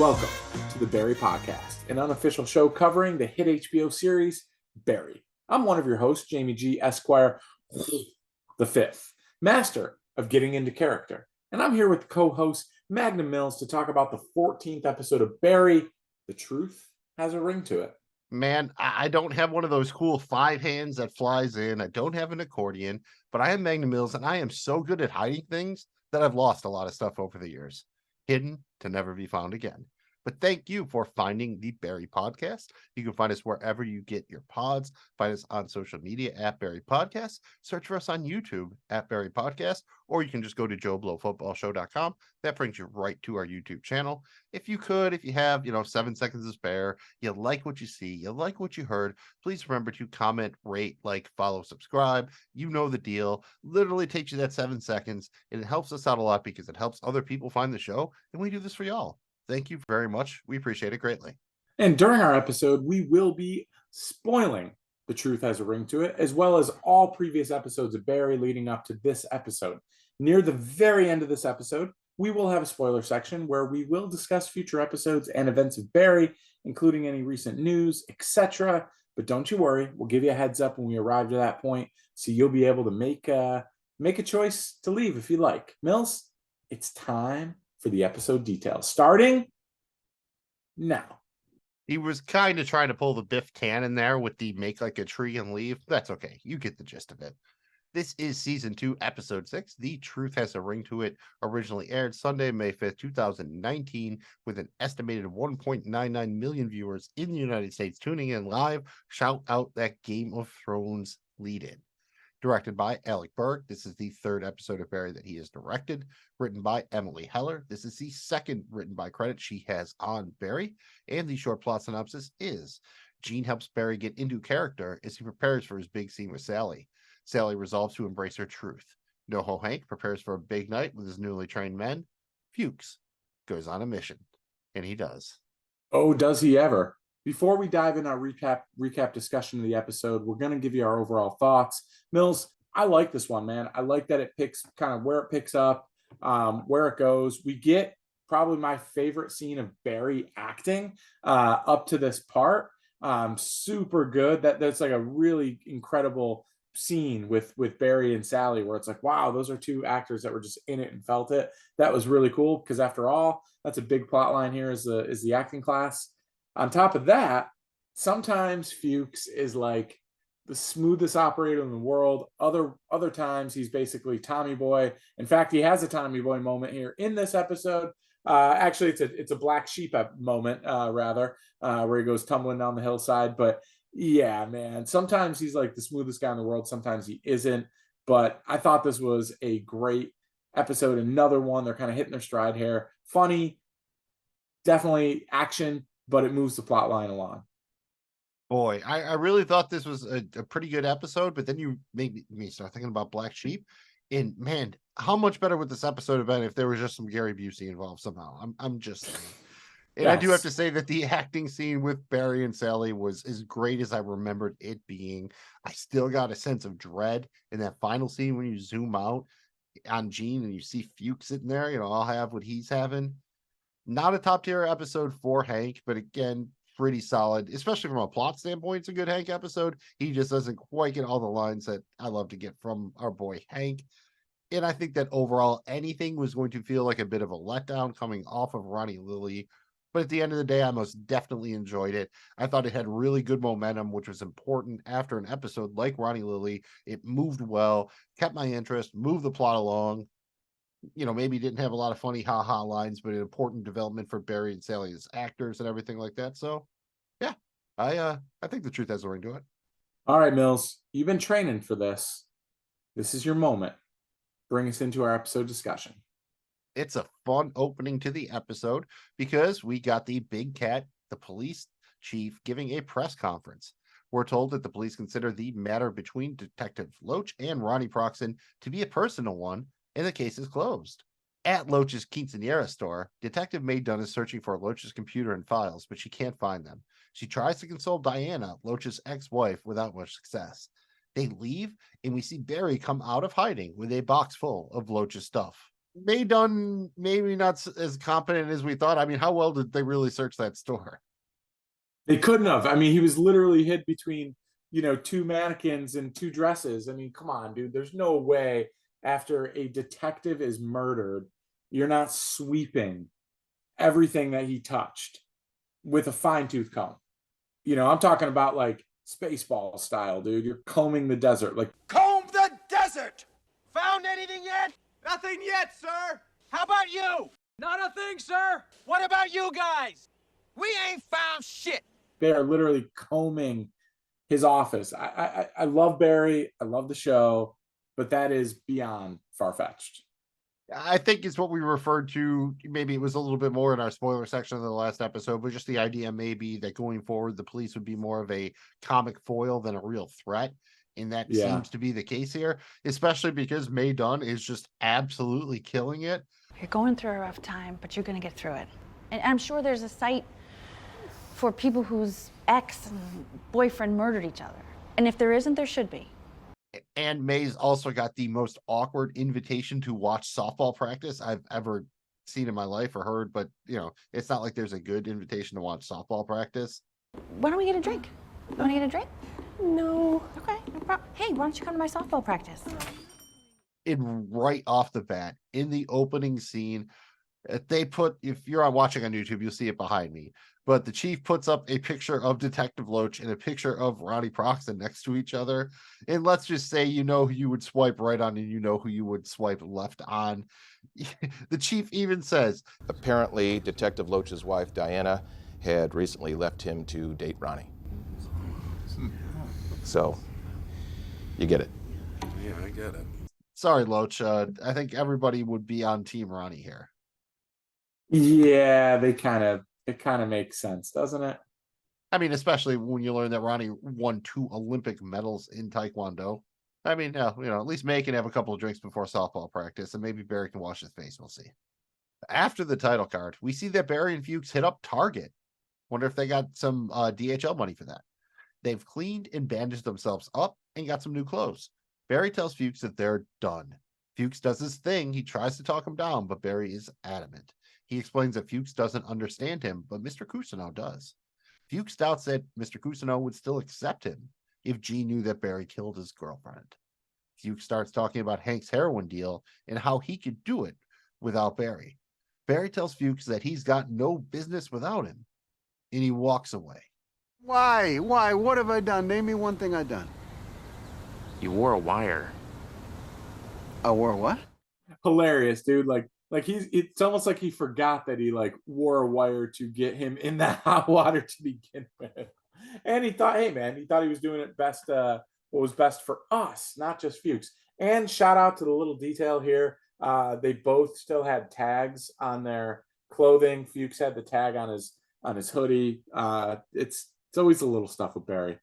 Welcome to the Barry Podcast, an unofficial show covering the hit HBO series Barry. I'm one of your hosts, Jamie G. Esquire the Fifth, master of getting into character. And I'm here with co-host Magnum Mills to talk about the 14th episode of Barry. The truth has a ring to it. Man, I don't have one of those cool 5 hands that flies in. I don't have an accordion, but I am Magnum Mills, and I am so good at hiding things that I've lost a lot of stuff over the years. Hidden to never be found again. But thank you for finding the Barry Podcast. You can find us wherever you get your pods. Find us on social media at Barry Podcast. Search for us on YouTube at Barry Podcast, or you can just go to joeblowfootballshow.com. That brings you right to our YouTube channel. If you have, 7 seconds to spare, you like what you see, you like what you heard, please remember to comment, rate, like, follow, subscribe. You know the deal. Literally takes you that 7 seconds, and it helps us out a lot because it helps other people find the show, and we do this for y'all. Thank you very much. We appreciate it greatly. And during our episode, we will be spoiling The Truth Has a Ring to It, as well as all previous episodes of Barry leading up to this episode. Near the very end of this episode, we will have a spoiler section where we will discuss future episodes and events of Barry, including any recent news, etc. But don't you worry, we'll give you a heads up when we arrive to that point, so you'll be able to make a choice to leave if you like. Mills, it's time for the episode details, starting now. He was kind of trying to pull the Biff Tannen there with the make like a tree and leave. That's okay. You get the gist of it. This is season 2, episode 6. The Truth Has a Ring to It. Originally aired Sunday, May 5th, 2019, with an estimated 1.99 million viewers in the United States tuning in live. Shout out that Game of Thrones lead-in. Directed by Alec Berg. This is the 3rd episode of Barry that he has directed. Written by Emily Heller. This is the 2nd written by credit she has on Barry. And the short plot synopsis is Gene helps Barry get into character as he prepares for his big scene with Sally. Sally resolves to embrace her truth. NoHo Hank prepares for a big night with his newly trained men. Fuchs goes on a mission. And he does. Oh, does he ever? Before we dive in our recap discussion of the episode, we're going to give you our overall thoughts. Mills, I like this one, man. I like that it picks kind of where it picks up, where it goes. We get probably my favorite scene of Barry acting up to this part. Super good. That's like a really incredible scene with Barry and Sally, where it's like, wow, those are 2 actors that were just in it and felt it. That was really cool, because after all, that's a big plot line here is the acting class. On top of that, sometimes Fuchs is like the smoothest operator in the world. Other times he's basically Tommy Boy. In fact, he has a Tommy Boy moment here in this episode. Actually, it's a black sheep moment, where he goes tumbling down the hillside. But yeah, man, sometimes he's like the smoothest guy in the world. Sometimes he isn't. But I thought this was a great episode. Another one. They're kind of hitting their stride here. Funny, definitely action, but it moves the plot line along. Boy, I really thought this was a pretty good episode, but then you made me start thinking about Black Sheep. And man, how much better would this episode have been if there was just some Gary Busey involved somehow? I'm just saying. And yes. I do have to say that the acting scene with Barry and Sally was as great as I remembered it being. I still got a sense of dread in that final scene when you zoom out on Gene and you see Fuchs sitting there. I'll have what he's having. Not a top tier episode for Hank, but again, pretty solid, especially from a plot standpoint. It's a good Hank episode. He just doesn't quite get all the lines that I love to get from our boy Hank. And I think that overall, anything was going to feel like a bit of a letdown coming off of Ronnie Lilly. But at the end of the day, I most definitely enjoyed it. I thought it had really good momentum, which was important after an episode like Ronnie Lilly. It moved well, kept my interest, moved the plot along. Maybe didn't have a lot of funny ha-ha lines, but an important development for Barry and Sally as actors and everything like that. So, yeah, I think The Truth Has a Ring to it. All right, Mills, you've been training for this. This is your moment. Bring us into our episode discussion. It's a fun opening to the episode because we got the big cat, the police chief, giving a press conference. We're told that the police consider the matter between Detective Loach and Ronnie Proxon to be a personal one, and the case is closed. At Loach's quinceanera store, Detective Mae Dunn is searching for Loach's computer and files, but she can't find them. She tries to console Diana, Loach's ex-wife, without much success. They leave, and we see Barry come out of hiding with a box full of Loach's stuff. May done maybe not as competent as we thought. I mean, how well did they really search that store? They couldn't have. I mean, he was literally hid between, two mannequins and two dresses. I mean, come on, dude. There's no way after a detective is murdered, you're not sweeping everything that he touched with a fine tooth comb. I'm talking about like Spaceball style, dude. You're combing the desert. Like, Comb the desert! Found anything yet? Nothing yet, sir. How about you? Not a thing, sir. What about you guys? We ain't found shit. they are literally combing his office. I love Barry. I love the show, but that is beyond far fetched. I think it's what we referred to. Maybe it was a little bit more in our spoiler section of the last episode, but just the idea maybe that going forward, the police would be more of a comic foil than a real threat. And that Yeah. seems to be the case here, especially because Mae Dunn is just absolutely killing it. You're going through a rough time, but you're going to get through it. And I'm sure there's a site for people whose ex and boyfriend murdered each other. And if there isn't, there should be. And Mae's also got the most awkward invitation to watch softball practice I've ever seen in my life or heard, but it's not like there's a good invitation to watch softball practice. Why don't we get a drink? You want to get a drink? No. Okay, no problem. Hey, why don't you come to my softball practice? And right off the bat, in the opening scene, they put, if you're watching on YouTube, you'll see it behind me. But the chief puts up a picture of Detective Loach and a picture of Ronnie Proxton next to each other. And let's just say, who you would swipe right on and who you would swipe left on. The chief even says, apparently Detective Loach's wife, Diana, had recently left him to date Ronnie. So, you get it. Yeah, I get it. Sorry, Loach. I think everybody would be on Team Ronnie here. Yeah, it kind of makes sense, doesn't it? I mean, especially when you learn that Ronnie won 2 Olympic medals in Taekwondo. I mean, at least May can have a couple of drinks before softball practice, and maybe Barry can wash his face. We'll see. After the title card, we see that Barry and Fuchs hit up Target. Wonder if they got some DHL money for that. They've cleaned and bandaged themselves up and got some new clothes. Barry tells Fuchs that they're done. Fuchs does his thing. He tries to talk him down, but Barry is adamant. He explains that Fuchs doesn't understand him, but Mr. Cousineau does. Fuchs doubts that Mr. Cousineau would still accept him if G knew that Barry killed his girlfriend. Fuchs starts talking about Hank's heroin deal and how he could do it without Barry. Barry tells Fuchs that he's got no business without him, and he walks away. Why? What have I done? Name me one thing I've done. You wore a wire. I wore what? Hilarious, dude. Like it's almost like he forgot that he wore a wire to get him in that hot water to begin with. And he thought, hey man, he thought he was doing it best, what was best for us, not just Fuchs. And shout out to the little detail here. They both still had tags on their clothing. Fuchs had the tag on his hoodie. It's always the little stuff with Barry.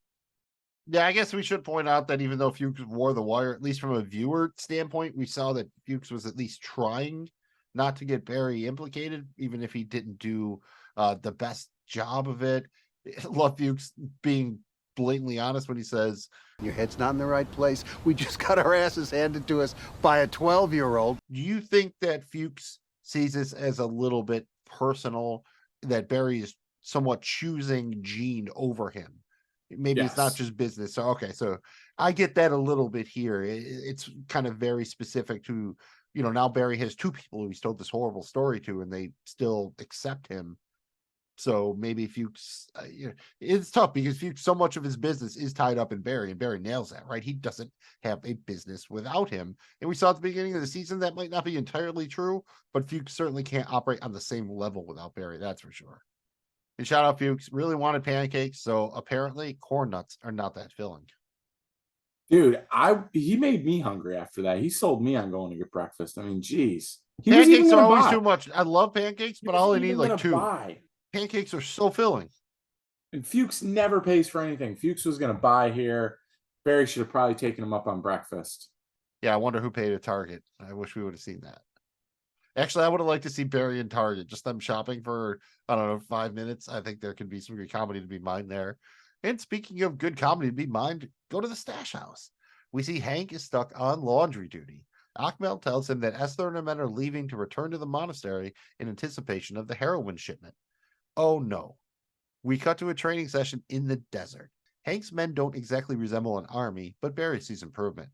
Yeah, I guess we should point out that even though Fuchs wore the wire, at least from a viewer standpoint, we saw that Fuchs was at least trying not to get Barry implicated, even if he didn't do the best job of it. I love Fuchs being blatantly honest when he says, Your head's not in the right place. We just got our asses handed to us by a 12-year-old. do you think that Fuchs sees this as a little bit personal, that Barry is somewhat choosing Gene over him? Maybe it's not Yes. just business. So, okay. So I get that a little bit here. It's kind of very specific to, now Barry has 2 people who he's told this horrible story to, and they still accept him. So maybe Fuchs, it's tough because Fuchs, so much of his business is tied up in Barry, and Barry nails that, right? He doesn't have a business without him. And we saw at the beginning of the season that might not be entirely true, but Fuchs certainly can't operate on the same level without Barry. That's for sure. And shout out Fuchs, really wanted pancakes, so apparently corn nuts are not that filling. Dude, he made me hungry after that. He sold me on going to get breakfast. I mean, geez. He was even Pancakes are gonna always buy. too much. I love pancakes, He but was I only even need like gonna 2. buy. Pancakes are so filling. And Fuchs never pays for anything. Fuchs was going to buy here. Barry should have probably taken him up on breakfast. Yeah, I wonder who paid at Target. I wish we would have seen that. Actually, I would have liked to see Barry and Target, just them shopping for, 5 minutes. I think there could be some good comedy to be mined there. And speaking of good comedy to be mined, go to the stash house. We see Hank is stuck on laundry duty. Akmel tells him that Esther and her men are leaving to return to the monastery in anticipation of the heroin shipment. Oh no. We cut to a training session in the desert. Hank's men don't exactly resemble an army, but Barry sees improvement.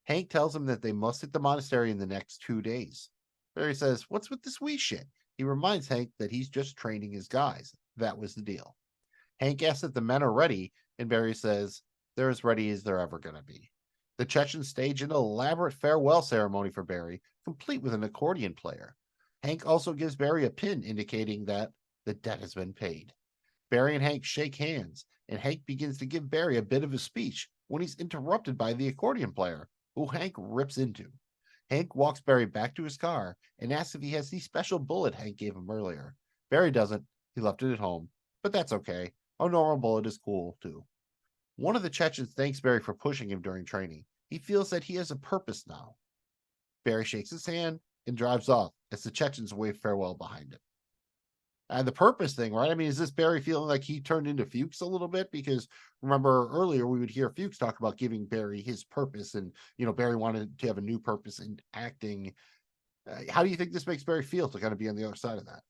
Hank tells him that they must hit the monastery in the next 2 days. Barry says, "What's with this wee shit?" He reminds Hank that he's just training his guys. That was the deal. Hank asks if the men are ready, and Barry says, "They're as ready as they're ever going to be." The Chechens stage an elaborate farewell ceremony for Barry, complete with an accordion player. Hank also gives Barry a pin indicating that the debt has been paid. Barry and Hank shake hands, and Hank begins to give Barry a bit of a speech when he's interrupted by the accordion player, who Hank rips into. Hank walks Barry back to his car and asks if he has the special bullet Hank gave him earlier. Barry doesn't. He left it at home, but that's okay. A normal bullet is cool, too. One of the Chechens thanks Barry for pushing him during training. He feels that he has a purpose now. Barry shakes his hand and drives off as the Chechens wave farewell behind him. And the purpose thing, right? I mean, is this Barry feeling like he turned into Fuchs a little bit? Because remember earlier we would hear Fuchs talk about giving Barry his purpose, and Barry wanted to have a new purpose in acting. How do you think this makes Barry feel to kind of be on the other side of that?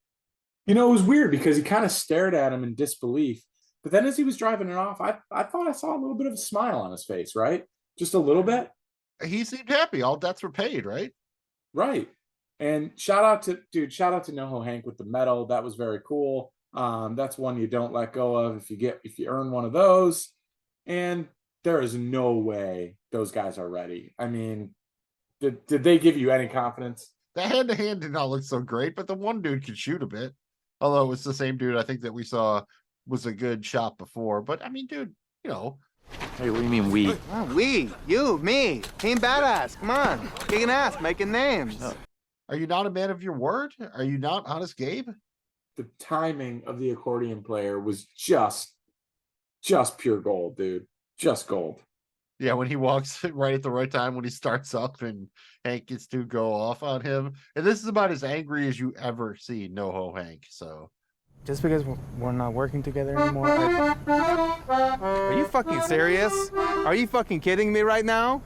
It was weird because he kind of stared at him in disbelief. But then as he was driving it off, I thought I saw a little bit of a smile on his face, right? Just a little bit. He seemed happy. All debts were paid, right? Right. And shout out to NoHo Hank with the medal. That was very cool. That's one you don't let go of if you earn one of those. And there is no way those guys are ready. I mean, did they give you any confidence? The hand-to-hand did not look so great, but the one dude could shoot a bit. Although it was the same dude I think that we saw was a good shot before. But I mean, dude, Hey, what do you mean we? Oh, we, you, me, Team Badass. Come on, kicking ass, making names. Are you not a man of your word? Are you not Honest Gabe? The timing of the accordion player was just pure gold, dude. Just gold. Yeah, when he walks right at the right time when he starts up and Hank gets to go off on him. And this is about as angry as you ever see NoHo Hank. So just because we're not working together anymore. Are you fucking serious? Are you fucking kidding me right now?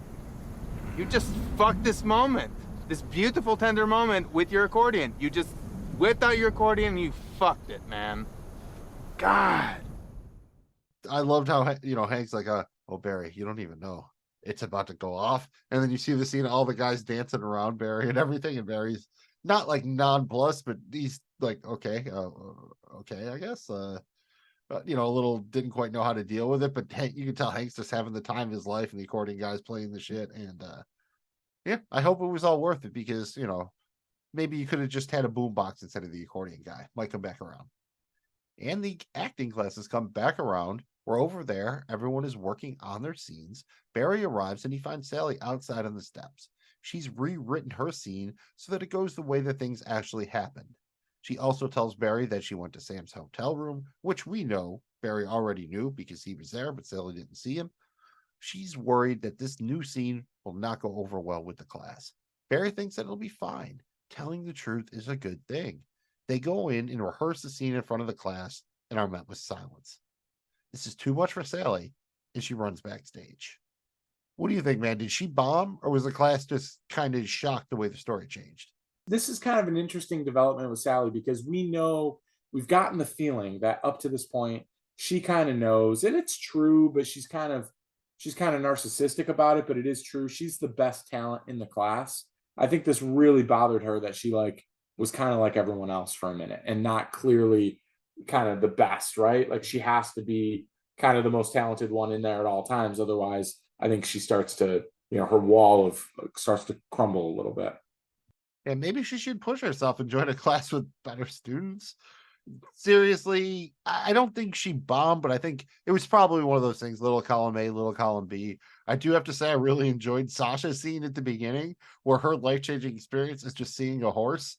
You just fucked this moment. This beautiful, tender moment with your accordion. You just whipped out your accordion and you fucked it, man. God. I loved how, Hank's like, "Oh, Barry, you don't even know. It's about to go off." And then you see the scene of all the guys dancing around Barry and everything. And Barry's not like nonplussed, but he's like, okay, I guess. A little didn't quite know how to deal with it. But Hank, you can tell Hank's just having the time of his life, and the accordion guy's playing the shit. And yeah, I hope it was all worth it because, maybe you could have just had a boombox instead of the accordion guy. Might come back around. And the acting classes come back around. We're over there. Everyone is working on their scenes. Barry arrives and he finds Sally outside on the steps. She's rewritten her scene so that it goes the way that things actually happened. She also tells Barry that she went to Sam's hotel room, which we know Barry already knew because he was there, but Sally didn't see him. She's worried that this new scene will not go over well with the class. Barry thinks that it'll be fine. Telling the truth is a good thing. They go in and rehearse the scene in front of the class and are met with silence. This is too much for Sally, and she runs backstage. What do you think, man? Did she bomb, or was the class just kind of shocked the way the story changed? This is kind of an interesting development with Sally because we've gotten the feeling that up to this point, she kind of knows, and it's true, but she's kind of narcissistic about it, but it is true. She's the best talent in the class. I think this really bothered her that she was kind of like everyone else for a minute and not clearly kind of the best, right? Like she has to be kind of the most talented one in there at all times. Otherwise, I think she starts to, her wall starts to crumble a little bit. And maybe she should push herself and join a class with better students. Seriously, I don't think she bombed, but I think it was probably one of those things, little column A, little column B. I do have to say I really enjoyed Sasha's scene at the beginning where her life-changing experience is just seeing a horse.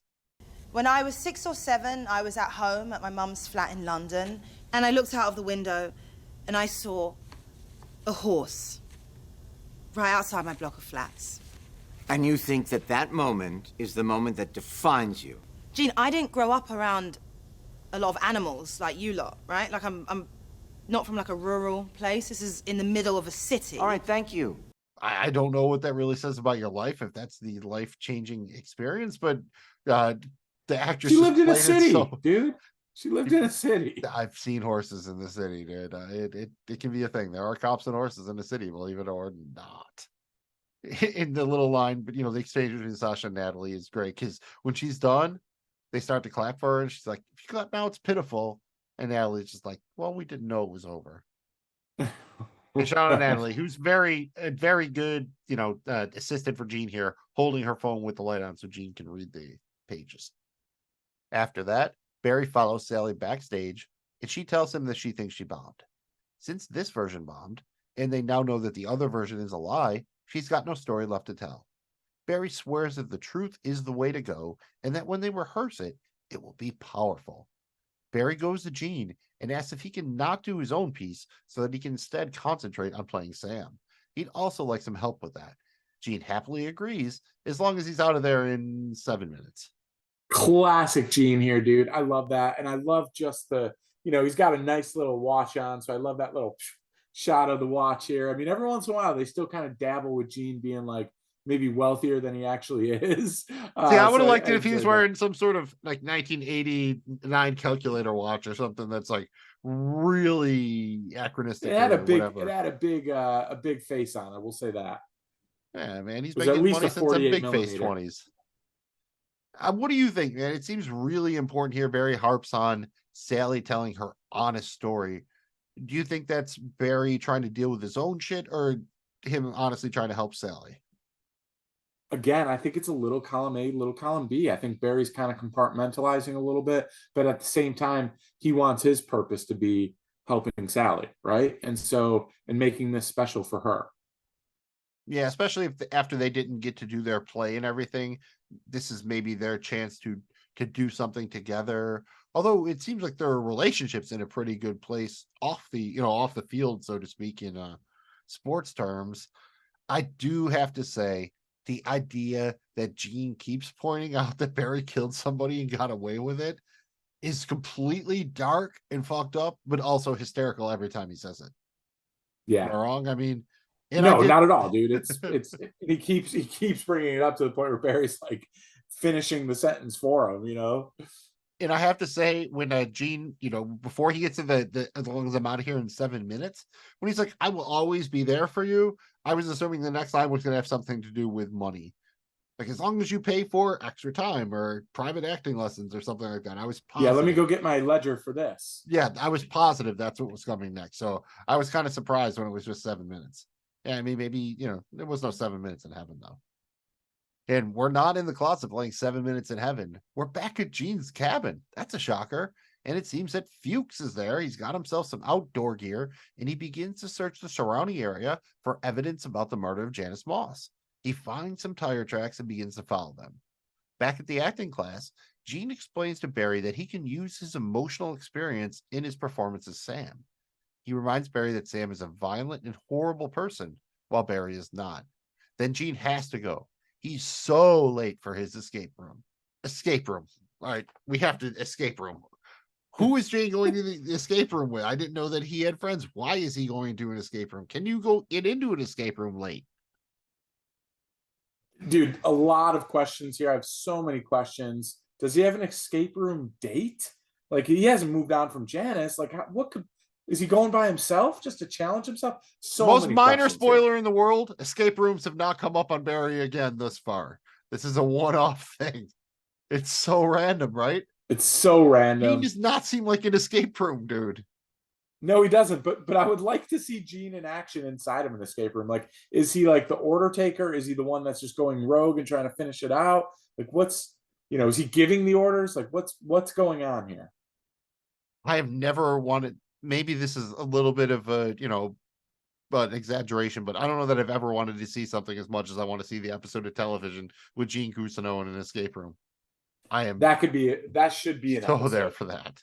When I was 6 or 7, I was at home at my mum's flat in London, and I looked out of the window and I saw a horse right outside my block of flats. And you think that moment is the moment that defines you? Jean, I didn't grow up around a lot of animals like you lot, right? Like I'm not from like a rural place. This is in the middle of a city. All right, thank you. I don't know what that really says about your life, if that's the life-changing experience, but the actress She just lived in a played it city, so. dude. She lived in a city. I've seen horses in the city, dude. It can be a thing. There are cops and horses in the city, believe it or not. In the little line, but the exchange between Sasha and Natalie is great because when she's done, they start to clap for her, and she's like, "If you clap now, it's pitiful." And Natalie's just like, "Well, we didn't know it was over." And shout out to Natalie, who's very good, assistant for Jean here, holding her phone with the light on so Jean can read the pages. After that, Barry follows Sally backstage, and she tells him that she thinks she bombed. Since this version bombed, and they now know that the other version is a lie, she's got no story left to tell. Barry swears that the truth is the way to go, and that when they rehearse it, it will be powerful. Barry goes to Jean and asks if he can not do his own piece so that he can instead concentrate on playing Sam. He'd also like some help with that. Jean happily agrees, as long as he's out of there in 7 minutes. Classic Gene here, dude. I love that. And I love just he's got a nice little watch on. So I love that little shot of the watch here. I mean, every once in a while, they still kind of dabble with Gene being like maybe wealthier than he actually is. See, I would have liked it if he was enjoyed wearing some sort of like 1989 calculator watch or something that's like really anachronistic. It had whatever. it had a big face on it. We'll say that. Yeah, man, he's It was at making least money a since the 48 big face millimeter. 20s. What do you think, man? It seems really important here. Barry harps on Sally telling her honest story. Do you think that's Barry trying to deal with his own shit, or him honestly trying to help Sally? Again, I think it's a little column A, little column B. I think Barry's kind of compartmentalizing a little bit, but at the same time, he wants his purpose to be helping Sally, right? And making this special for her. Yeah, especially if after they didn't get to do their play and everything, this is maybe their chance to do something together. Although it seems like their relationship's in a pretty good place off the field, so to speak, in sports terms. I do have to say, the idea that Gene keeps pointing out that Barry killed somebody and got away with it is completely dark and fucked up, but also hysterical every time he says it. Yeah. Am I wrong? I mean, no, not at all, dude. It's he keeps bringing it up to the point where Barry's like finishing the sentence for him, And I have to say, when Gene, before he gets to the as long as I'm out of here in 7 minutes, when he's like, "I will always be there for you," I was assuming the next line was going to have something to do with money. Like, as long as you pay for extra time or private acting lessons or something like that. I was positive. Yeah, let me go get my ledger for this. Yeah, I was positive that's what was coming next. So I was kind of surprised when it was just 7 minutes. Yeah, I mean, maybe, there was no 7 minutes in heaven, though. And we're not in the closet playing 7 minutes in heaven. We're back at Gene's cabin. That's a shocker. And it seems that Fuchs is there. He's got himself some outdoor gear, and he begins to search the surrounding area for evidence about the murder of Janice Moss. He finds some tire tracks and begins to follow them. Back at the acting class, Gene explains to Barry that he can use his emotional experience in his performance as Sam. He reminds Barry that Sam is a violent and horrible person, while Barry is not. Then Gene has to go. He's so late for his escape room. All right, we have to escape room. Who is Gene going to the escape room with? I didn't know that he had friends. Why is he going to an escape room? Can you get into an escape room late? Dude, a lot of questions here. I have so many questions. Does he have an escape room date? Like, he hasn't moved on from Janice. Like, is he going by himself just to challenge himself? Most minor spoiler in the world, escape rooms have not come up on Barry again thus far. This is a one-off thing. It's so random, right? It's so random. Gene does not seem like an escape room, dude. No, he doesn't. But I would like to see Gene in action inside of an escape room. Like, is he like the order taker? Is he the one that's just going rogue and trying to finish it out? Like, is he giving the orders? Like, what's going on here? I have never wanted. Maybe this is a little bit of a, but exaggeration, but I don't know that I've ever wanted to see something as much as I want to see the episode of television with Gene Cousineau in an escape room. That should be an so episode. There for that.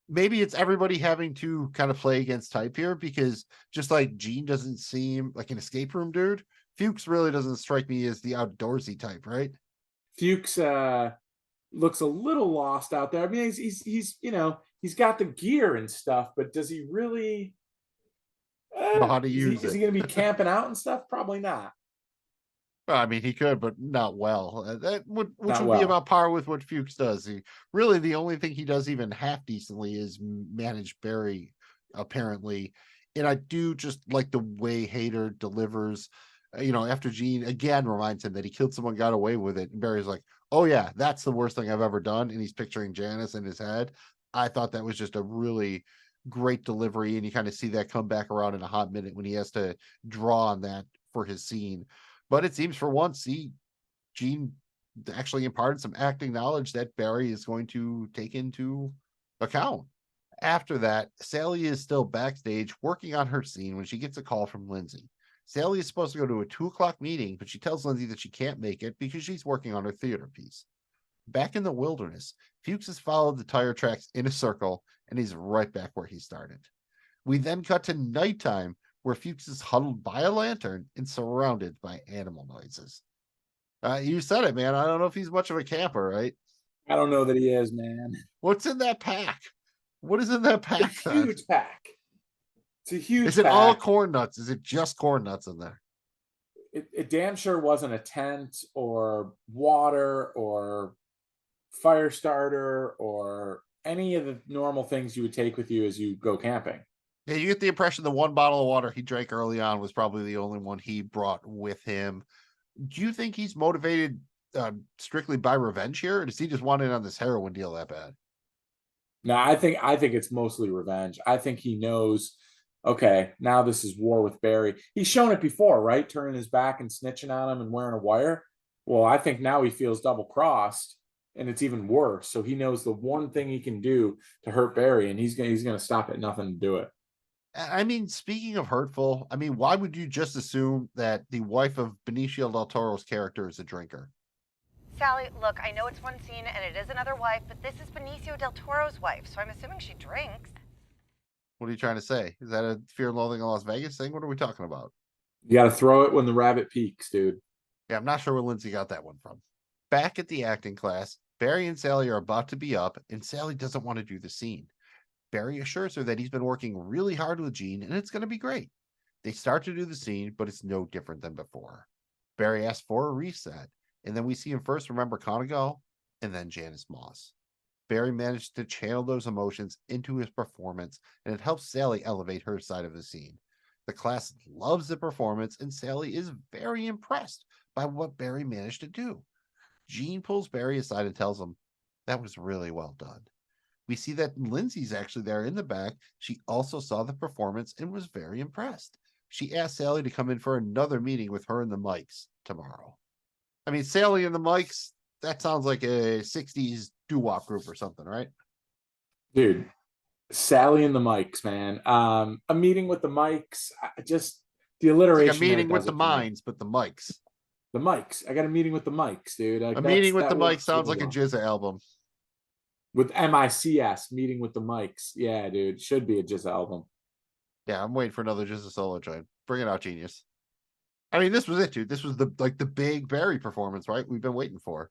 Maybe it's everybody having to kind of play against type here, because just like Gene doesn't seem like an escape room dude, Fuchs really doesn't strike me as the outdoorsy type, right? Fuchs looks a little lost out there. I mean, he's got the gear and stuff, but does he really? know how to Is use he it. going to be camping out and stuff? Probably not. Well, I mean, he could, but not well. Which Not would be well. about par with what Fuchs does. Really, the only thing he does even half decently is manage Barry, apparently. And I do just like the way Hader delivers. After Gene again reminds him that he killed someone, got away with it, and Barry's like, "Oh yeah, that's the worst thing I've ever done," and he's picturing Janice in his head. I thought that was just a really great delivery, and you kind of see that come back around in a hot minute when he has to draw on that for his scene. But it seems for once, Gene actually imparted some acting knowledge that Barry is going to take into account. After that, Sally is still backstage working on her scene when she gets a call from Lindsay. Sally is supposed to go to a 2:00 meeting, but she tells Lindsay that she can't make it because she's working on her theater piece. Back in the wilderness, Fuchs has followed the tire tracks in a circle, and he's right back where he started. We then cut to nighttime, where Fuchs is huddled by a lantern and surrounded by animal noises. You said it, man. I don't know if he's much of a camper, right? I don't know that he is, man. What's in that pack? What is in that pack? It's a huge pack. It's a huge Is it pack. all corn nuts? Is it just corn nuts in there? It damn sure wasn't a tent or water or fire starter or any of the normal things you would take with you as you go camping. Yeah, you get the impression the one bottle of water he drank early on was probably the only one he brought with him. Do you think he's motivated strictly by revenge here, or does he just want in on this heroin deal that bad? No, I think it's mostly revenge. I think he knows, okay, now this is war with Barry. He's shown it before, right? Turning his back and snitching on him and wearing a wire. Well, I think now he feels double crossed, and it's even worse. So he knows the one thing he can do to hurt Barry, and he's gonna stop at nothing to do it. I mean, speaking of hurtful, I mean, why would you just assume that the wife of Benicio del Toro's character is a drinker? Sally, look, I know it's one scene and it is another wife, but this is Benicio del Toro's wife, so I'm assuming she drinks. What are you trying to say? Is that a Fear and Loathing in Las Vegas thing? What are we talking about? You got to throw it when the rabbit peaks, dude. Yeah, I'm not sure where Lindsay got that one from. Back at the acting class, Barry and Sally are about to be up, and Sally doesn't want to do the scene. Barry assures her that he's been working really hard with Gene, and it's going to be great. They start to do the scene, but it's no different than before. Barry asks for a reset, and then we see him first remember Conagal, and then Janice Moss. Barry managed to channel those emotions into his performance, and it helps Sally elevate her side of the scene. The class loves the performance, and Sally is very impressed by what Barry managed to do. Gene pulls Barry aside and tells him, "That was really well done." We see that Lindsay's actually there in the back. She also saw the performance and was very impressed. She asked Sally to come in for another meeting with her and the Mikes tomorrow. I mean, Sally and the Mikes, that sounds like a 60s doo-wop group or something, right? Dude, Sally and the Mikes, man. A meeting with the Mikes, just the alliteration. It's like a meeting with the minds, but the Mikes. The Mikes. I got a meeting with the Mikes, dude. A meeting with the Mikes sounds like a Jizza album. With MICS, meeting with the Mikes. Yeah, dude. Should be a Jizza album. Yeah, I'm waiting for another Jizza solo joint. Bring it out, genius. I mean, this was it, dude. This was the big Barry performance, right? We've been waiting for.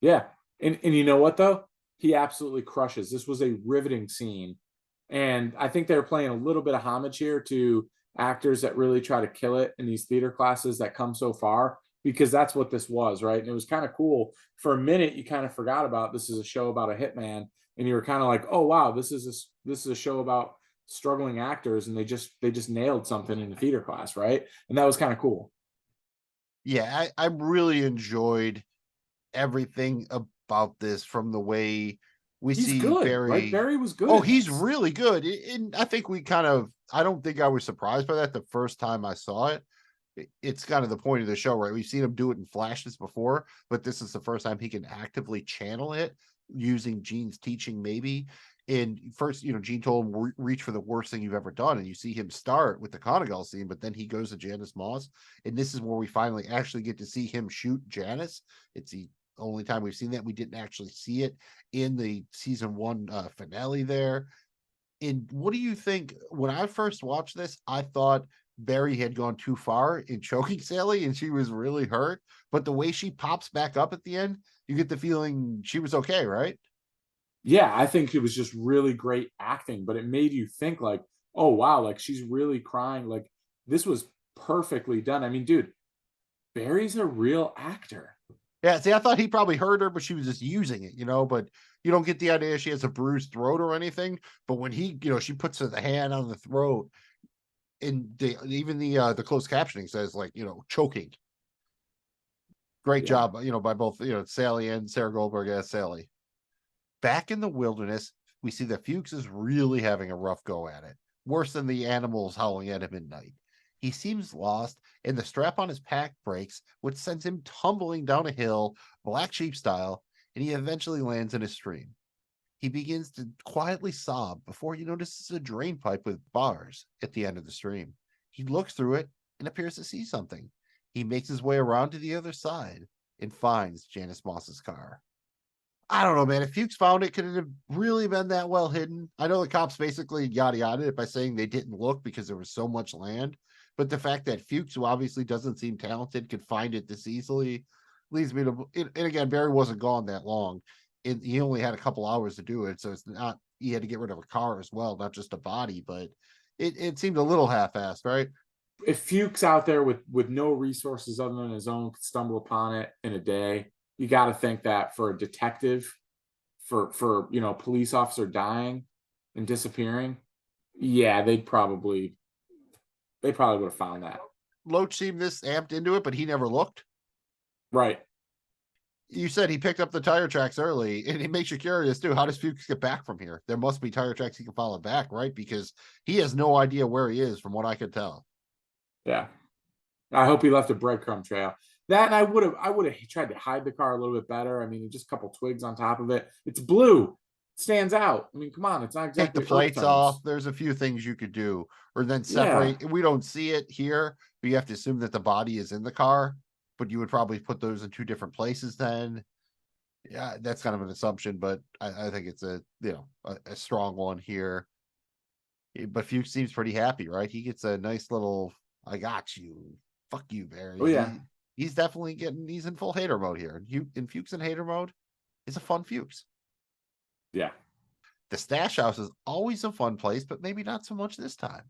Yeah. And you know what, though? He absolutely crushes. This was a riveting scene. And I think they're playing a little bit of homage here to actors that really try to kill it in these theater classes that come so far, because that's what this was, right? And it was kind of cool. For a minute, you kind of forgot about this is a show about a hitman, and you were kind of like, oh wow, this is a show about struggling actors, and they just nailed something in the theater class, right? And that was kind of cool. Yeah, I really enjoyed everything about this, from the way he's see good, Barry. Right? Barry was good. Oh, he's really good. And I think I don't think I was surprised by that the first time I saw it. It's kind of the point of the show, right? We've seen him do it in flashes before, but this is the first time he can actively channel it using Gene's teaching, maybe. And first, Gene told him, reach for the worst thing you've ever done. And you see him start with the Conagal scene, but then he goes to Janice Moss. And this is where we finally actually get to see him shoot Janice. It's the only time we've seen that. We didn't actually see it in the season 1 finale there. And what do you think? When I first watched this, I thought Barry had gone too far in choking Sally and she was really hurt. But the way she pops back up at the end, you get the feeling she was okay, right? Yeah, I think it was just really great acting, but it made you think like, oh wow, like she's really crying. Like this was perfectly done. I mean, dude, Barry's a real actor. Yeah, see, I thought he probably heard her, but she was just using it, but you don't get the idea she has a bruised throat or anything. But when she puts the hand on the throat, and even the closed captioning says like, choking. Great job, by both, Sally and Sarah Goldberg as Sally. Back in the wilderness, we see that Fuchs is really having a rough go at it, worse than the animals howling at him at night. He seems lost, and the strap on his pack breaks, which sends him tumbling down a hill, black sheep style, and he eventually lands in a stream. He begins to quietly sob before he notices a drain pipe with bars at the end of the stream. He looks through it and appears to see something. He makes his way around to the other side and finds Janice Moss's car. I don't know, man. If Fuchs found it, could it have really been that well hidden? I know the cops basically yada yada it by saying they didn't look because there was so much land. But the fact that Fuchs, who obviously doesn't seem talented, could find it this easily leads me to. And again, Barry wasn't gone that long. He only had a couple hours to do it. So it's not, he had to get rid of a car as well, not just a body. But it seemed a little half-assed, right? If Fuchs out there with no resources other than his own could stumble upon it in a day, you got to think that for a detective, for police officer dying and disappearing, yeah, they probably would have found that. Loach seemed this amped into it, but he never looked. Right. You said he picked up the tire tracks early, and it makes you curious too. How does Fuchs get back from here? There must be tire tracks he can follow back, right? Because he has no idea where he is, from what I could tell. Yeah. I hope he left a breadcrumb trail. That, and I would have tried to hide the car a little bit better. I mean, just a couple twigs on top of it. It's blue. It stands out. I mean, come on, it's not exactly take the plates off. There's a few things you could do, or then separate. We don't see it here, but you have to assume that the body is in the car. But you would probably put those in two different places then. Yeah, that's kind of an assumption, but I think it's a strong one here. But Fuchs seems pretty happy, right? He gets a nice little "I got you, fuck you, Barry." Oh yeah, he's definitely he's in full hater mode here. In Fuchs in hater mode is a fun Fuchs. Yeah. The stash house is always a fun place, but maybe not so much this time.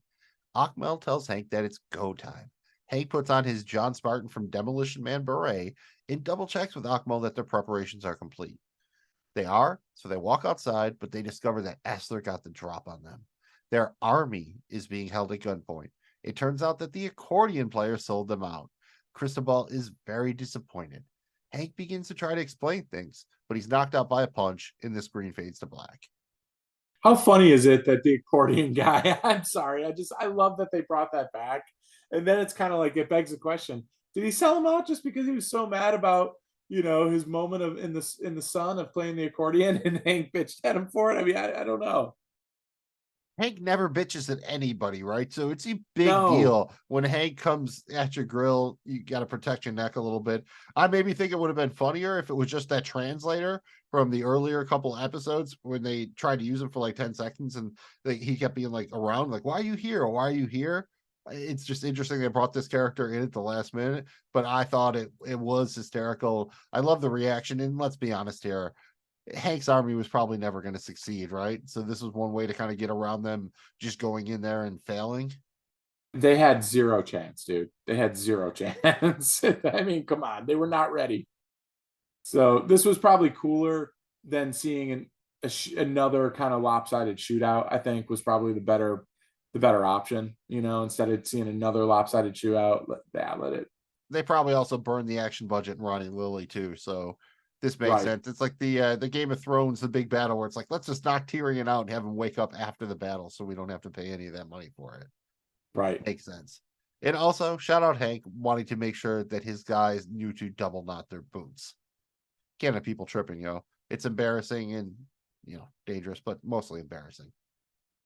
Achmel tells Hank that it's go time. Hank puts on his John Spartan from Demolition Man beret and double checks with Achmel that their preparations are complete. They are, so they walk outside, but they discover that Essler got the drop on them. Their army is being held at gunpoint. It turns out that the accordion player sold them out. Cristobal is very disappointed. Hank begins to try to explain things, but he's knocked out by a punch, and the screen fades to black. How funny is it that the accordion guy, I'm sorry, I love that they brought that back. And then it's kind of like, it begs the question, did he sell him out just because he was so mad about, his moment of in the sun of playing the accordion, and Hank bitched at him for it? I mean, I don't know. Hank never bitches at anybody, right? So it's a big deal when Hank comes at your grill. You got to protect your neck a little bit. I maybe think it would have been funnier if it was just that translator from the earlier couple episodes when they tried to use him for like 10 seconds and he kept being like around, like, "Why are you here? Or why are you here?" It's just interesting they brought this character in at the last minute, but I thought it was hysterical. I love the reaction, and let's be honest here. Hank's army was probably never going to succeed, right? So this was one way to kind of get around them just going in there and failing. They had zero chance, dude. They had zero chance. I mean, come on. They were not ready. So this was probably cooler than seeing another kind of lopsided shootout. I think was probably the better option, instead of seeing another lopsided shootout. Let it. They probably also burned the action budget in Ronnie Lilly too. So this makes sense. It's like the Game of Thrones, the big battle where it's like, let's just knock Tyrion out and have him wake up after the battle so we don't have to pay any of that money for it. Right. Makes sense. And also, shout out Hank wanting to make sure that his guys knew to double knot their boots. Can't have people tripping, It's embarrassing and, dangerous, but mostly embarrassing.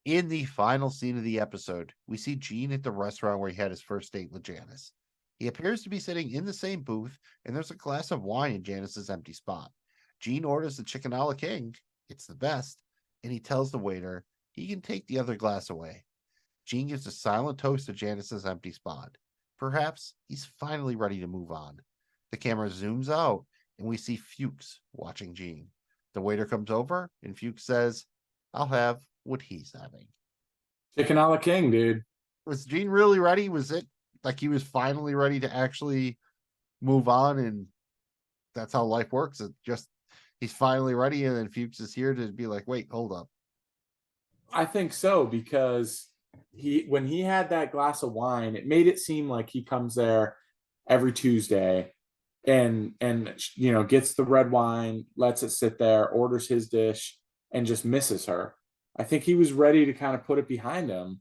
In the final scene of the episode, we see Gene at the restaurant where he had his first date with Janice. He appears to be sitting in the same booth, and there's a glass of wine in Janice's empty spot. Gene orders the chicken a la king. It's the best. And he tells the waiter he can take the other glass away. Gene gives a silent toast to Janice's empty spot. Perhaps he's finally ready to move on. The camera zooms out, and we see Fuchs watching Gene. The waiter comes over, and Fuchs says, "I'll have what he's having." Chicken a la king, dude. Was Gene really ready? Was it like he was finally ready to actually move on, and that's how life works? It just he's finally ready, and then Fuchs is here to be like, wait, hold up. I think so, because when he had that glass of wine, it made it seem like he comes there every Tuesday and gets the red wine, lets it sit there, orders his dish, and just misses her. I think he was ready to kind of put it behind him,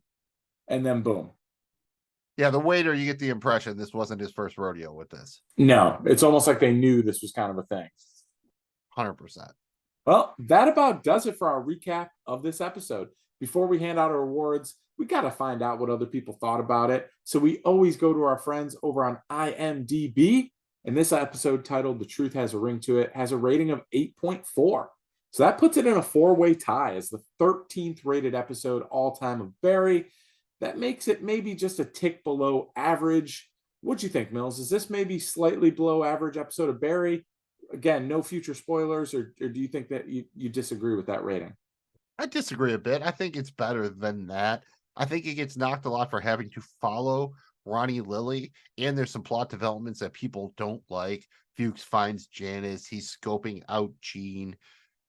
and then boom. Yeah, the waiter, you get the impression this wasn't his first rodeo with this. No, it's almost like they knew this was kind of a thing. 100%. Well, that about does it for our recap of this episode. Before we hand out our awards, we got to find out what other people thought about it. So we always go to our friends over on IMDb. And this episode, titled The Truth Has a Ring to It, has a rating of 8.4. So that puts it in a 4-way tie as the 13th rated episode all time of Barry. That makes it maybe just a tick below average. What'd you think, Mills? Is this maybe slightly below average episode of Barry? Again, no future spoilers, or do you think that you disagree with that rating? I disagree a bit. I think it's better than that. I think it gets knocked a lot for having to follow Ronnie Lily, and there's some plot developments that people don't like. Fuchs finds Janice. He's scoping out Gene.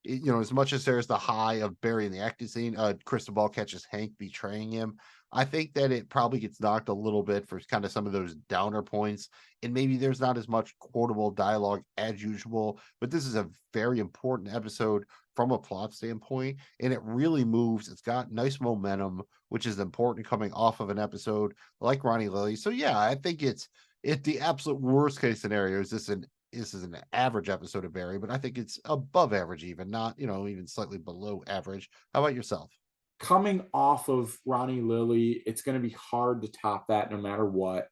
As much as there's the high of Barry in the acting scene, Cristobal catches Hank betraying him. I think that it probably gets knocked a little bit for kind of some of those downer points, and maybe there's not as much quotable dialogue as usual, but this is a very important episode from a plot standpoint, and it really moves. It's got nice momentum, which is important coming off of an episode like Ronnie Lily. So yeah, I think it's the absolute worst case scenario is this is an average episode of Barry, but I think it's above average, even not, even slightly below average. How about yourself? Coming off of Ronnie Lily, it's going to be hard to top that no matter what.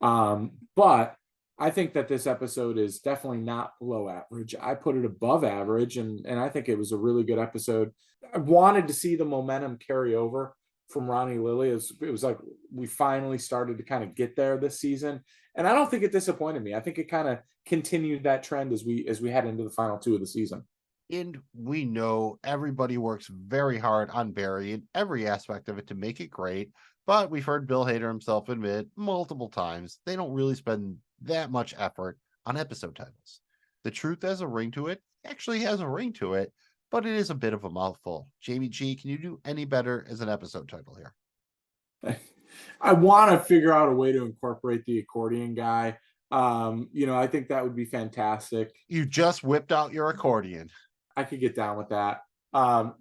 But I think that this episode is definitely not below average. I put it above average, and I think it was a really good episode. I wanted to see the momentum carry over from Ronnie Lily. It was like we finally started to kind of get there this season, and I don't think it disappointed me. I think it kind of continued that trend as we head into the final 2 of the season. And we know everybody works very hard on Barry in every aspect of it to make it great, but we've heard Bill Hader himself admit multiple times they don't really spend that much effort on episode titles. The Truth Has a Ring to It actually has a ring to it, but it is a bit of a mouthful. Jamie G, can you do any better as an episode title here? I want to figure out a way to incorporate the accordion guy. I think that would be fantastic. You just whipped out your accordion. I could get down with that.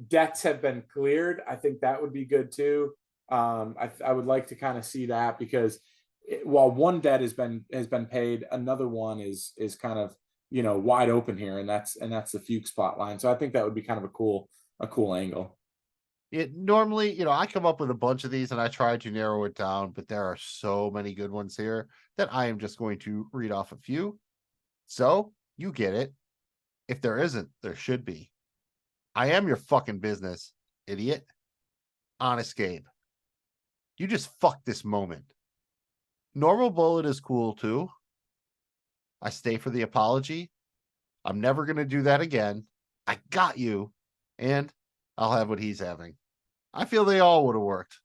Debts have been cleared. I think that would be good too. I would like to kind of see that, because while one debt has been paid, another one is kind of wide open here, and that's the Fuchs plot line. So I think that would be kind of a cool angle. It normally, I come up with a bunch of these and I try to narrow it down, but there are so many good ones here that I am just going to read off a few. So you get it. If there isn't, there should be. I am your fucking business, idiot. Honest Gabe. You just fucked this moment. Normal Bullet is cool too. I stay for the apology. I'm never going to do that again. I got you. And I'll have what he's having. I feel they all would have worked.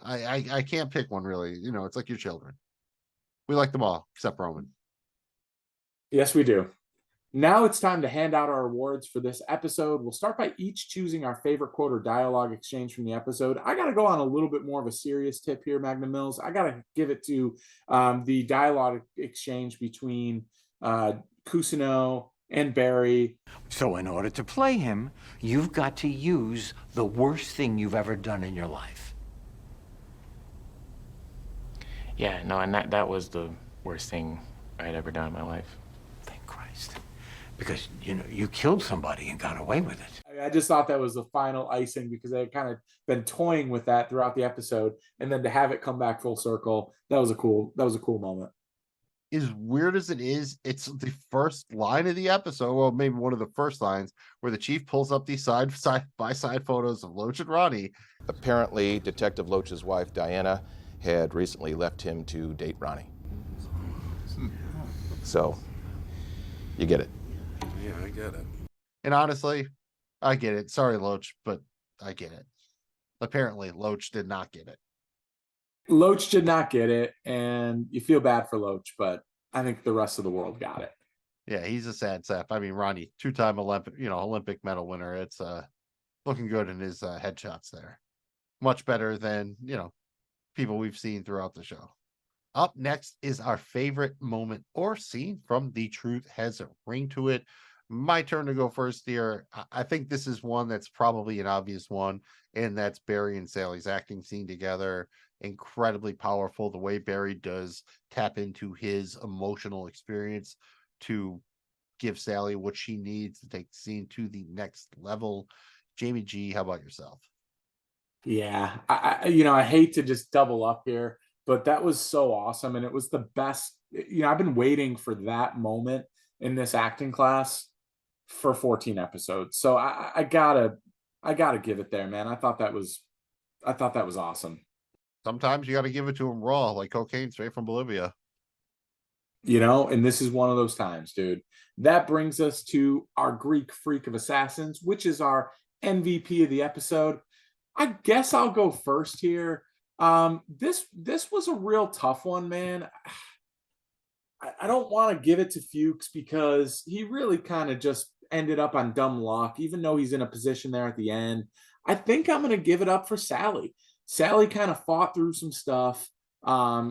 I can't pick one really. It's like your children. We like them all, except Roman. Yes, we do. Now it's time to hand out our awards for this episode. We'll start by each choosing our favorite quote or dialogue exchange from the episode. I got to go on a little bit more of a serious tip here, Magnum Mills. I got to give it to the dialogue exchange between Cousineau and Barry. So in order to play him, you've got to use the worst thing you've ever done in your life. Yeah, no, and that was the worst thing I had ever done in my life. Thank Christ. Because, you killed somebody and got away with it. I just thought that was the final icing, because they had kind of been toying with that throughout the episode, and then to have it come back full circle, that was a cool moment. As weird as it is, it's the first line of the episode, well, maybe one of the first lines, where the chief pulls up these side-by-side photos of Loach and Ronnie. Apparently, Detective Loach's wife, Diana, had recently left him to date Ronnie. So, you get it. Yeah, I get it. And honestly, I get it. Sorry, Loach, but I get it. apparently Loach did not get it. Loach did not get it, and you feel bad for Loach, but I think the rest of the world got it. Yeah, he's a sad sap. I mean, Ronnie, 2-time Olympic medal winner. It's looking good in his headshots there. Much better than, people we've seen throughout the show. Up next is our favorite moment or scene from The Truth Has a Ring to It. My turn to go first here. I think this is one that's probably an obvious one, and that's Barry and Sally's acting scene together. Incredibly powerful. The way Barry does tap into his emotional experience to give Sally what she needs to take the scene to the next level. Jamie G, how about yourself? Yeah, I hate to just double up here, but that was so awesome, and it was the best. I've been waiting for that moment in this acting class for 14 episodes, so I gotta give it there, man. I thought that was awesome. Sometimes you got to give it to him raw, like cocaine straight from Bolivia. And this is one of those times, dude. That brings us to our Greek Freak of Assassins, which is our MVP of the episode. I guess I'll go first here. This was a real tough one, man. I don't want to give it to Fuchs because he really kind of just ended up on dumb luck, even though he's in a position there at the end. I think I'm going to give it up for Sally. Sally kind of fought through some stuff.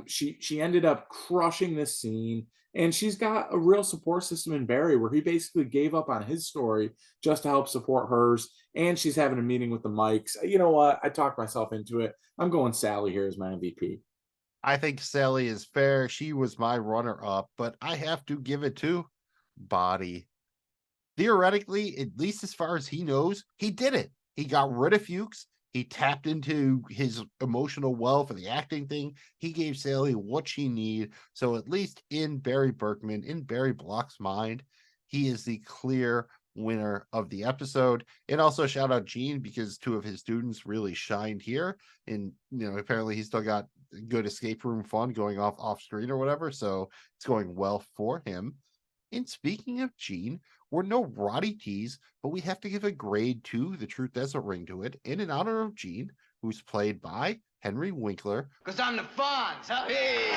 She ended up crushing this scene, and she's got a real support system in Barry where he basically gave up on his story just to help support hers. And she's having a meeting with the Mikes. You know what? I talked myself into it. I'm going Sally here as my MVP. I think Sally is fair. She was my runner-up, but I have to give it to Body. Theoretically, at least as far as he knows, he did it. He got rid of Fuchs. He tapped into his emotional well for the acting thing. He gave Sally what she needed. So at least in Barry Berkman, in Barry Block's mind, he is the clear winner of the episode. And also shout out Gene, because 2 of his students really shined here. And, apparently he's still got good escape room fun going off screen or whatever. So it's going well for him. And speaking of Gene, we're no Roddy teas, but we have to give a grade to The Truth Has a Ring to It in honor of Gene, who's played by Henry Winkler. Because I'm the Fonz. Oh, hey.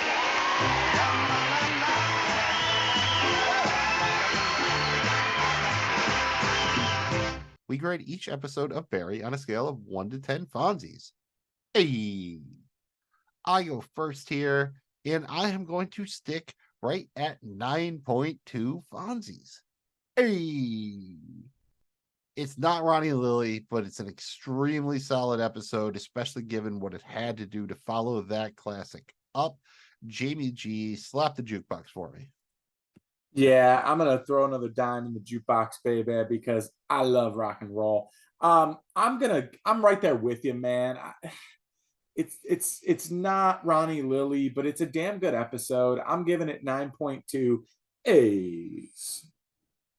We grade each episode of Barry on a scale of 1 to 10 Fonzies. Hey, I go first here, and I am going to stick right at 9.2 Fonzies. Hey, it's not Ronnie Lily, but it's an extremely solid episode, especially given what it had to do to follow that classic up. Jamie G, slap the jukebox for me. Yeah, I'm gonna throw another dime in the jukebox, baby, because I love rock and roll. I'm right there with you, man. It's not Ronnie Lily, but it's a damn good episode. I'm giving it 9.2 A's.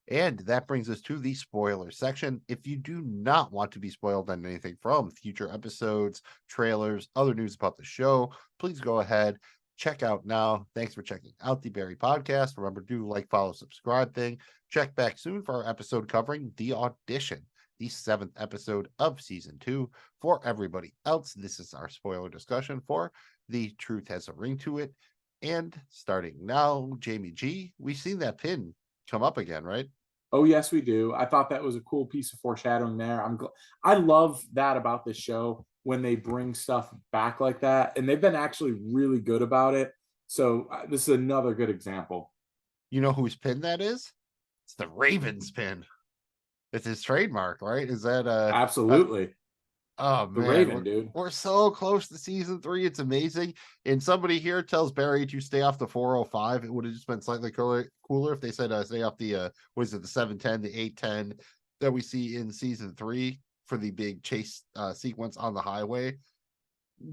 And that brings us to the spoiler section. If you do not want to be spoiled on anything from future episodes, trailers, other news about the show, please go ahead, check out now. Thanks for checking out the Barry podcast. Remember, do like, follow, subscribe thing. Check back soon for our episode covering The Audition, the 7th episode of season 2. For everybody else, this is our spoiler discussion for The Truth Has a Ring to It. And starting now, Jamie G, we've seen that pin come up again, right? Oh, yes, we do. I thought that was a cool piece of foreshadowing there. I love that about this show when they bring stuff back like that, and they've been actually really good about it. So this is another good example. You know whose pin that is? It's the Ravens pin. It's his trademark, right? Is that absolutely? Oh the man, Raven, dude. We're so close to season 3. It's amazing. And somebody here tells Barry to stay off the 405. It would have just been slightly cooler if they said stay off the the 710, the 810 that we see in season 3 for the big chase sequence on the highway.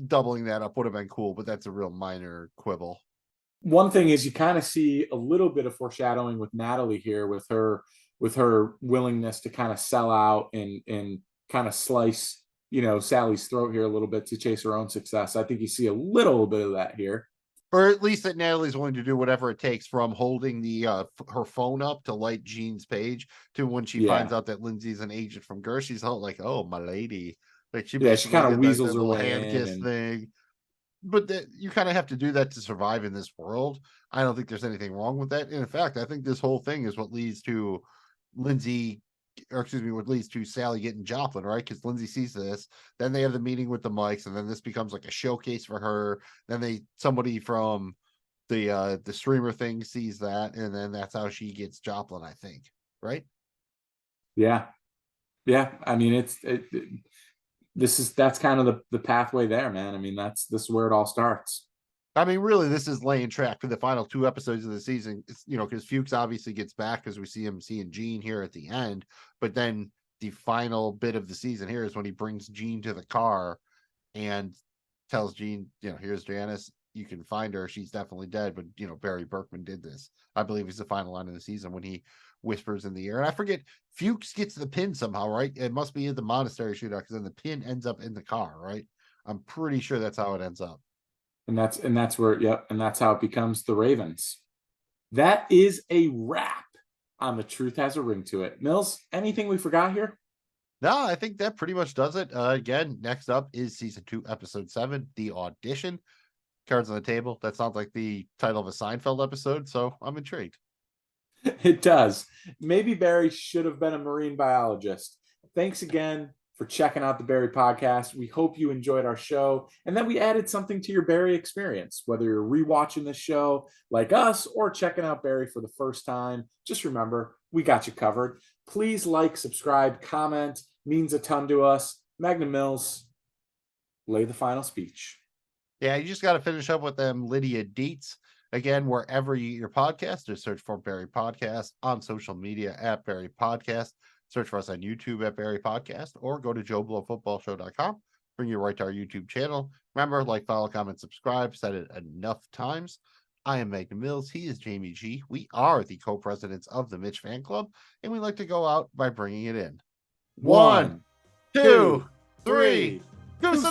Doubling that up would have been cool, but that's a real minor quibble. One thing is you kind of see a little bit of foreshadowing with Natalie here with her willingness to kind of sell out and kind of slice Sally's throat here a little bit to chase her own success. I think you see a little bit of that here. Or at least that Natalie's willing to do whatever it takes, from holding the her phone up to light Jean's page to when she finds out that Lindsay's an agent from Gersh. She's all like, oh, my lady. Like she kind of did weasels that her little way hand in kiss and... thing. But you kind of have to do that to survive in this world. I don't think there's anything wrong with that. And in fact, I think this whole thing is what leads to what leads to Sally getting Joplin, right? Because Lindsay sees this, then they have the meeting with the mics, and then this becomes like a showcase for her. Then somebody from the streamer thing sees that, and then that's how she gets Joplin, I think, right? Yeah. I mean, that's kind of the pathway there, man. I mean, this is where it all starts. I mean, really, this is laying track for the final 2 episodes of the season. It's, because Fuchs obviously gets back because we see him seeing Jean here at the end. But then the final bit of the season here is when he brings Jean to the car and tells Jean, here's Janice. You can find her. She's definitely dead. But, Barry Berkman did this. I believe it's the final line of the season when he whispers in the air. And I forget, Fuchs gets the pin somehow, right? It must be in the monastery shootout because then the pin ends up in the car, right? I'm pretty sure that's how it ends up. And that's where, and that's how it becomes the Ravens. That is a wrap on The Truth Has a Ring to It. Mills, anything we forgot here? No, I think that pretty much does it. Again, next up is season 2, episode 7, The Audition. Cards on the Table. That sounds like the title of a Seinfeld episode, so I'm intrigued. It does. Maybe Barry should have been a marine biologist. Thanks again for checking out the Barry podcast. We hope you enjoyed our show and that we added something to your Barry experience. Whether you're rewatching this show like us or checking out Barry for the first time, just remember, we got you covered. Please like, subscribe, comment. Means a ton to us. Magnum Mills, lay the final speech. Yeah, you just got to finish up with them Lydia deets. Again, wherever you get your podcast, just search for Barry Podcast, on social media at Barry Podcast. Search for us on YouTube at Barry Podcast, or go to JoeBlowFootballShow.com. Bring you right to our YouTube channel. Remember, like, follow, comment, subscribe. Said it enough times. I am Magnum Mills. He is Jamie G. We are the co-presidents of the Mitch Fan Club, and we like to go out by bringing it in. 1, 2, 3. Goose